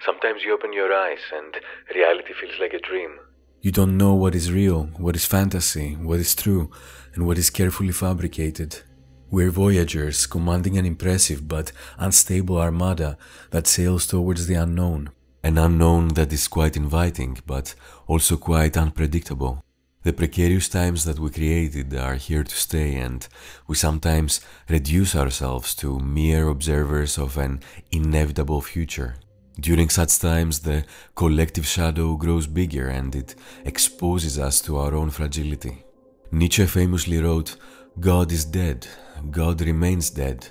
Sometimes you open your eyes and reality feels like a dream. You don't know what is real, what is fantasy, what is true, and what is carefully fabricated. We're voyagers commanding an impressive but unstable armada that sails towards the unknown. An unknown that is quite inviting, but also quite unpredictable. The precarious times that we created are here to stay, and we sometimes reduce ourselves to mere observers of an inevitable future. During such times, the collective shadow grows bigger and it exposes us to our own fragility. Nietzsche famously wrote, "God is dead, God remains dead,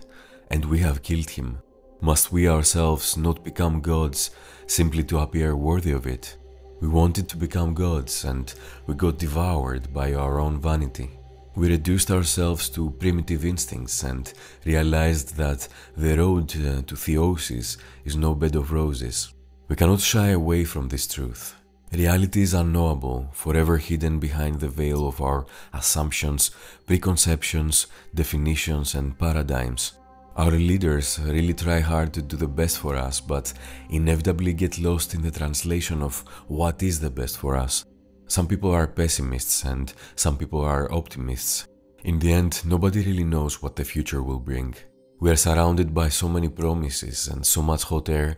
and we have killed him. Must we ourselves not become gods simply to appear worthy of it?" We wanted to become gods, and we got devoured by our own vanity. We reduced ourselves to primitive instincts and realized that the road to theosis is no bed of roses. We cannot shy away from this truth. Reality is unknowable, forever hidden behind the veil of our assumptions, preconceptions, definitions, and paradigms. Our leaders really try hard to do the best for us, but inevitably get lost in the translation of what is the best for us. Some people are pessimists and some people are optimists. In the end, nobody really knows what the future will bring. We are surrounded by so many promises and so much hot air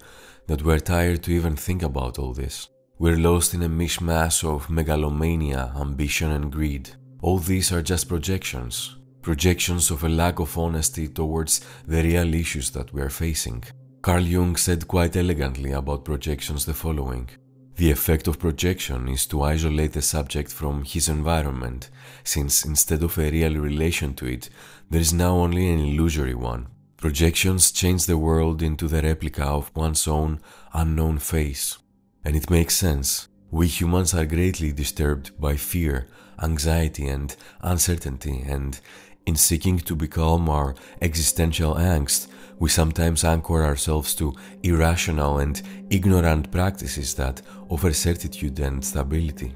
that we are tired to even think about all this. We're lost in a mishmash of megalomania, ambition, and greed. All these are just projections. Projections of a lack of honesty towards the real issues that we are facing. Carl Jung said quite elegantly about projections the following: "The effect of projection is to isolate the subject from his environment, since instead of a real relation to it, there is now only an illusory one. Projections change the world into the replica of one's own unknown face." And it makes sense. We humans are greatly disturbed by fear, anxiety, and uncertainty, and in seeking to becalm our existential angst, we sometimes anchor ourselves to irrational and ignorant practices that offer certitude and stability.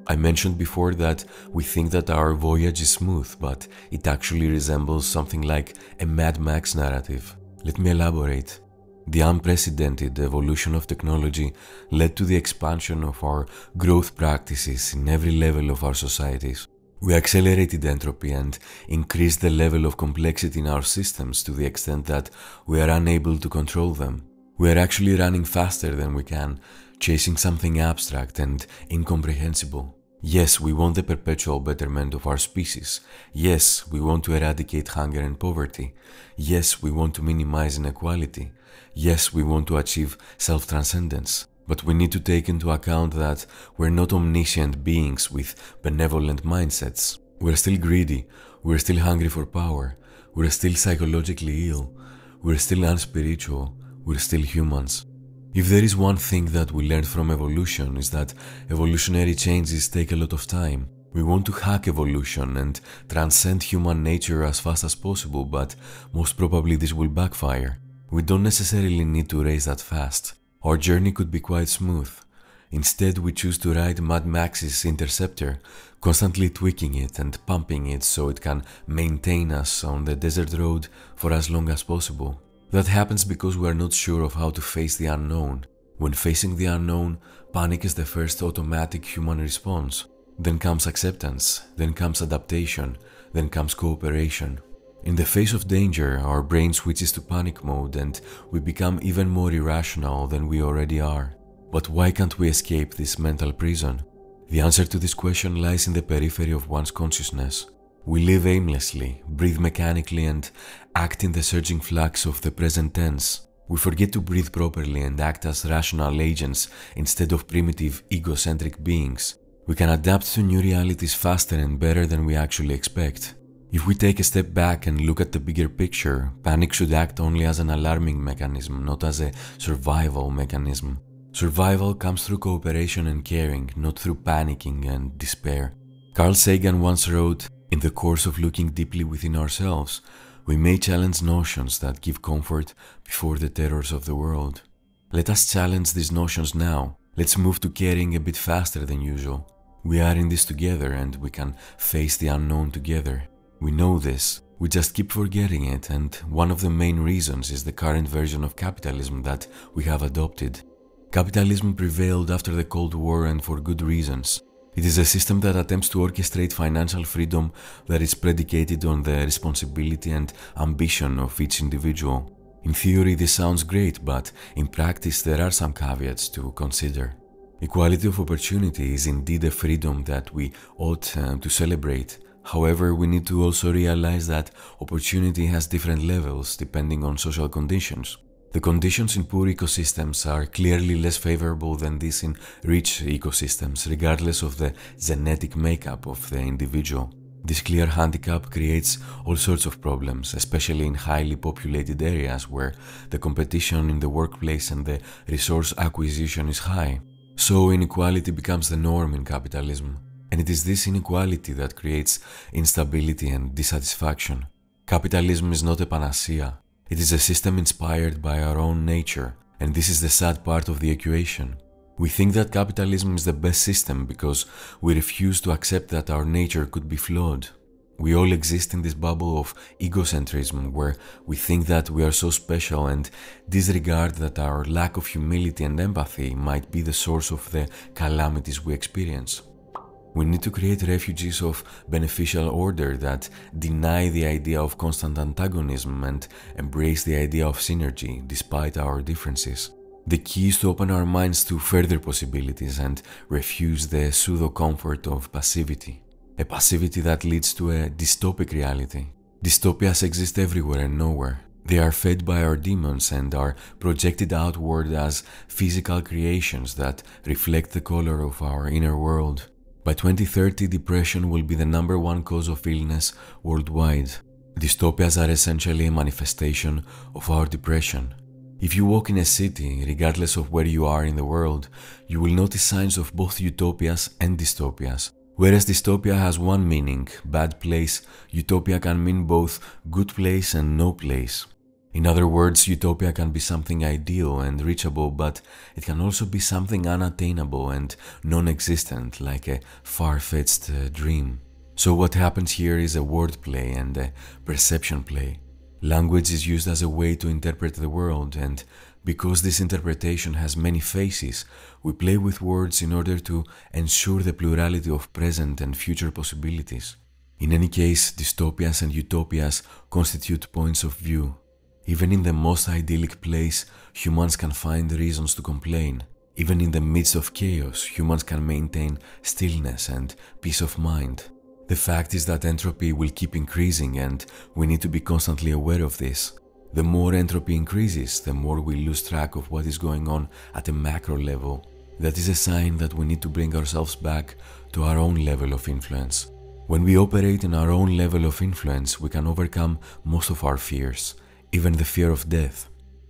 I mentioned before that we think that our voyage is smooth, but it actually resembles something like a Mad Max narrative. Let me elaborate. The unprecedented evolution of technology led to the expansion of our growth practices in every level of our societies. We accelerated entropy and increased the level of complexity in our systems to the extent that we are unable to control them. We are actually running faster than we can, chasing something abstract and incomprehensible. Yes, we want the perpetual betterment of our species. Yes, we want to eradicate hunger and poverty. Yes, we want to minimize inequality. Yes, we want to achieve self-transcendence. But we need to take into account that we're not omniscient beings with benevolent mindsets. We're still greedy, we're still hungry for power, we're still psychologically ill, we're still unspiritual, we're still humans. If there is one thing that we learned from evolution is that evolutionary changes take a lot of time. We want to hack evolution and transcend human nature as fast as possible, but most probably this will backfire. We don't necessarily need to race that fast. Our journey could be quite smooth. Instead, we choose to ride Mad Max's Interceptor, constantly tweaking it and pumping it so it can maintain us on the desert road for as long as possible. That happens because we are not sure of how to face the unknown. When facing the unknown, panic is the first automatic human response. Then comes acceptance, then comes adaptation, then comes cooperation. In the face of danger, our brain switches to panic mode and we become even more irrational than we already are. But why can't we escape this mental prison? The answer to this question lies in the periphery of one's consciousness. We live aimlessly, breathe mechanically, and act in the surging flux of the present tense. We forget to breathe properly and act as rational agents instead of primitive, egocentric beings. We can adapt to new realities faster and better than we actually expect. If we take a step back and look at the bigger picture, panic should act only as an alarming mechanism, not as a survival mechanism. Survival comes through cooperation and caring, not through panicking and despair. Carl Sagan once wrote, "In the course of looking deeply within ourselves, we may challenge notions that give comfort before the terrors of the world." Let us challenge these notions now. Let's move to caring a bit faster than usual. We are in this together and we can face the unknown together. We know this, we just keep forgetting it, and one of the main reasons is the current version of capitalism that we have adopted. Capitalism prevailed after the Cold War and for good reasons. It is a system that attempts to orchestrate financial freedom that is predicated on the responsibility and ambition of each individual. In theory, this sounds great, but in practice, there are some caveats to consider. Equality of opportunity is indeed a freedom that we ought to celebrate. However, we need to also realize that opportunity has different levels depending on social conditions. The conditions in poor ecosystems are clearly less favorable than these in rich ecosystems, regardless of the genetic makeup of the individual. This clear handicap creates all sorts of problems, especially in highly populated areas where the competition in the workplace and the resource acquisition is high. So inequality becomes the norm in capitalism, and it is this inequality that creates instability and dissatisfaction. Capitalism is not a panacea. It is a system inspired by our own nature, and this is the sad part of the equation. We think that capitalism is the best system because we refuse to accept that our nature could be flawed. We all exist in this bubble of egocentrism where we think that we are so special and disregard that our lack of humility and empathy might be the source of the calamities we experience. We need to create refuges of beneficial order that deny the idea of constant antagonism and embrace the idea of synergy despite our differences. The key is to open our minds to further possibilities and refuse the pseudo-comfort of passivity. A passivity that leads to a dystopic reality. Dystopias exist everywhere and nowhere. They are fed by our demons and are projected outward as physical creations that reflect the color of our inner world. By 2030, depression will be the #1 cause of illness worldwide. Dystopias are essentially a manifestation of our depression. If you walk in a city, regardless of where you are in the world, you will notice signs of both utopias and dystopias. Whereas dystopia has one meaning, bad place, utopia can mean both good place and no place. In other words, utopia can be something ideal and reachable, but it can also be something unattainable and non-existent, like a far-fetched dream. So what happens here is a wordplay and a perception play. Language is used as a way to interpret the world, and because this interpretation has many faces, we play with words in order to ensure the plurality of present and future possibilities. In any case, dystopias and utopias constitute points of view. Even in the most idyllic place, humans can find reasons to complain. Even in the midst of chaos, humans can maintain stillness and peace of mind. The fact is that entropy will keep increasing, and we need to be constantly aware of this. The more entropy increases, the more we lose track of what is going on at a macro level. That is a sign that we need to bring ourselves back to our own level of influence. When we operate in our own level of influence, we can overcome most of our fears. Even the fear of death.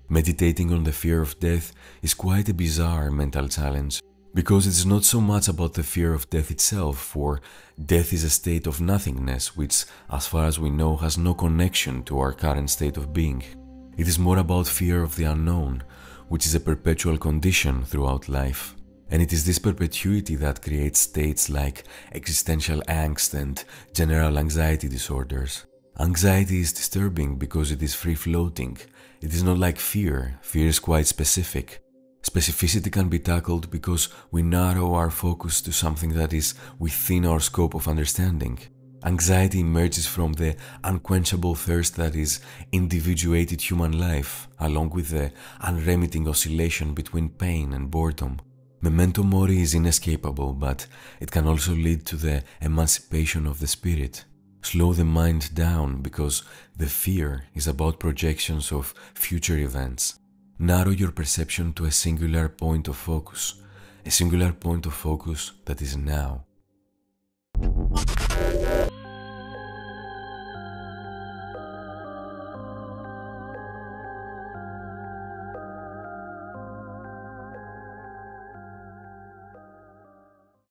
Meditating on the fear of death is quite a bizarre mental challenge, because it's not so much about the fear of death itself, for death is a state of nothingness which, as far as we know, has no connection to our current state of being. It is more about fear of the unknown, which is a perpetual condition throughout life. And it is this perpetuity that creates states like existential angst and general anxiety disorders. Anxiety is disturbing because it is free-floating. It is not like fear. Fear is quite specific. Specificity can be tackled because we narrow our focus to something that is within our scope of understanding. Anxiety emerges from the unquenchable thirst that is individuated human life, along with the unremitting oscillation between pain and boredom. Memento mori is inescapable, but it can also lead to the emancipation of the spirit. Slow the mind down because the fear is about projections of future events. Narrow your perception to a singular point of focus that is now.